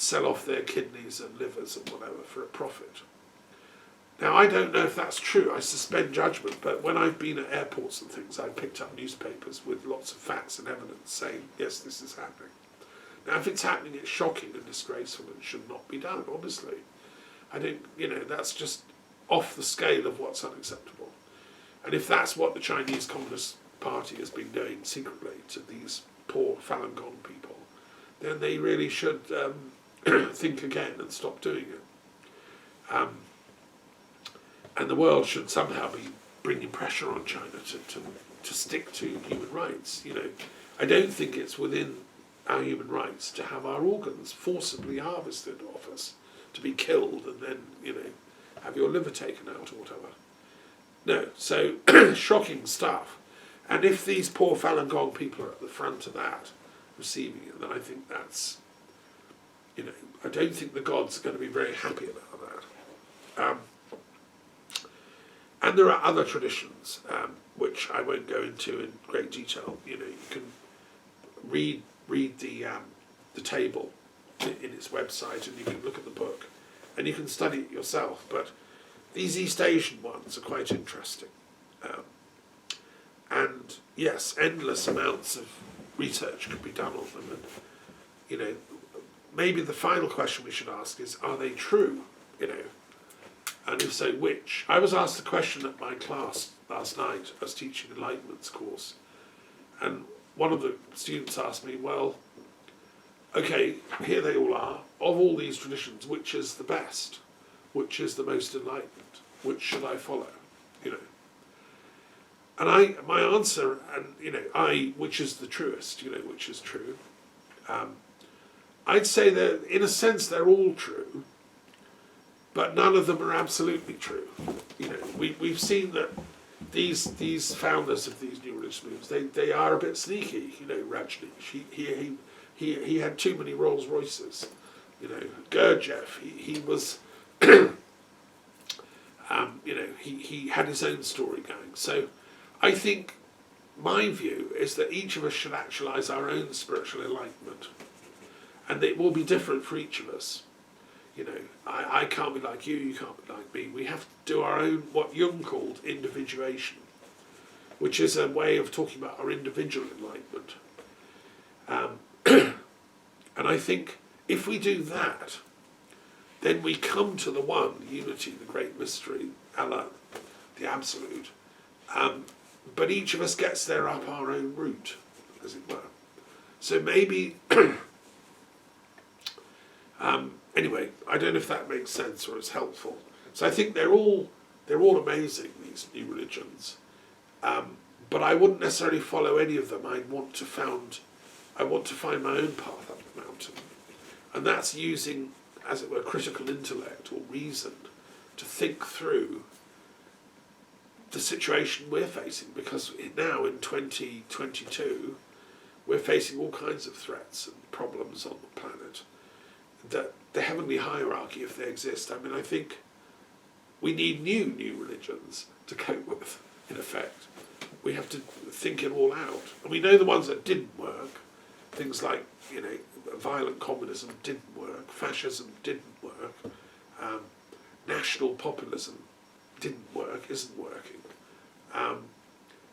sell off their kidneys and livers and whatever for a profit. Now, I don't know if that's true. I suspend judgment, but when I've been at airports and things, I've picked up newspapers with lots of facts and evidence saying, yes, this is happening. Now, if it's happening, it's shocking and disgraceful and should not be done, honestly. I don't, that's just off the scale of what's unacceptable. And if that's what the Chinese Communist Party has been doing secretly to these poor Falun Gong people, then they really should think again and stop doing it. And the world should somehow be bringing pressure on China to stick to human rights. I don't think it's within our human rights to have our organs forcibly harvested off us, to be killed and then, have your liver taken out or whatever. No, so shocking stuff. And if these poor Falun Gong people are at the front of that, receiving it, then I think that's, I don't think the gods are going to be very happy about that. And there are other traditions, which I won't go into in great detail. You can read the table in its website, and you can look at the book, and you can study it yourself. But these East Asian ones are quite interesting. And yes, endless amounts of research could be done on them. And, maybe the final question we should ask is, are they true? And if so, which? I was asked a question at my class last night. I was teaching Enlightenment's course. And one of the students asked me, well, okay, here they all are. Of all these traditions, which is the best? Which is the most enlightened? Which should I follow? And my answer, and which is the truest, which is true. I'd say that in a sense they're all true, but none of them are absolutely true. We've seen that these founders of these new religious movements, they are a bit sneaky. Rajneesh, he had too many Rolls Royces. Gurdjieff, he was, he had his own story going. So I think my view is that each of us should actualize our own spiritual enlightenment, and it will be different for each of us. I can't be like you, you can't be like me. We have to do our own, what Jung called individuation, which is a way of talking about our individual enlightenment. And I think if we do that, then we come to the one, unity, the great mystery, Allah, the absolute. But each of us gets there up our own route, as it were. So maybe, anyway, I don't know if that makes sense or is helpful. So I think they're all amazing, these new religions. But I wouldn't necessarily follow any of them. I want to find my own path up the mountain. And that's using, as it were, critical intellect or reason to think through the situation we're facing, because now in 2022 we're facing all kinds of threats and problems on the planet. That the heavenly hierarchy, if they exist, I think we need new religions to cope with, in effect. We have to think it all out. And we know the ones that didn't work, things like, violent communism didn't work, fascism didn't work, national populism didn't work, isn't working.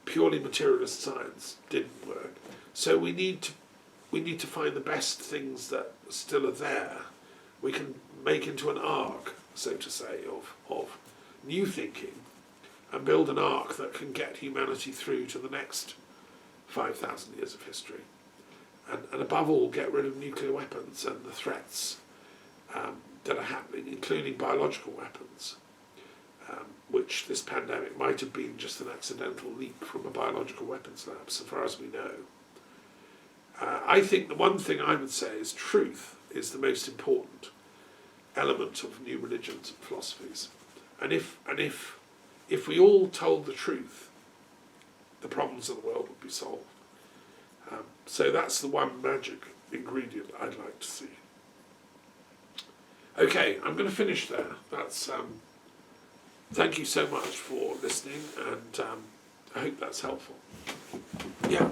Purely materialist science didn't work. So we need to find the best things that still are there. We can make into an arc, so to say, of new thinking, and build an arc that can get humanity through to the next 5,000 years of history. And above all, get rid of nuclear weapons and the threats that are happening, including biological weapons, which this pandemic might have been just an accidental leak from a biological weapons lab, so far as we know. I think the one thing I would say is truth is the most important element of new religions and philosophies. And if we all told the truth, the problems of the world would be solved. So that's the one magic ingredient I'd like to see. Okay, I'm going to finish there. That's thank you so much for listening, and I hope that's helpful. Yeah.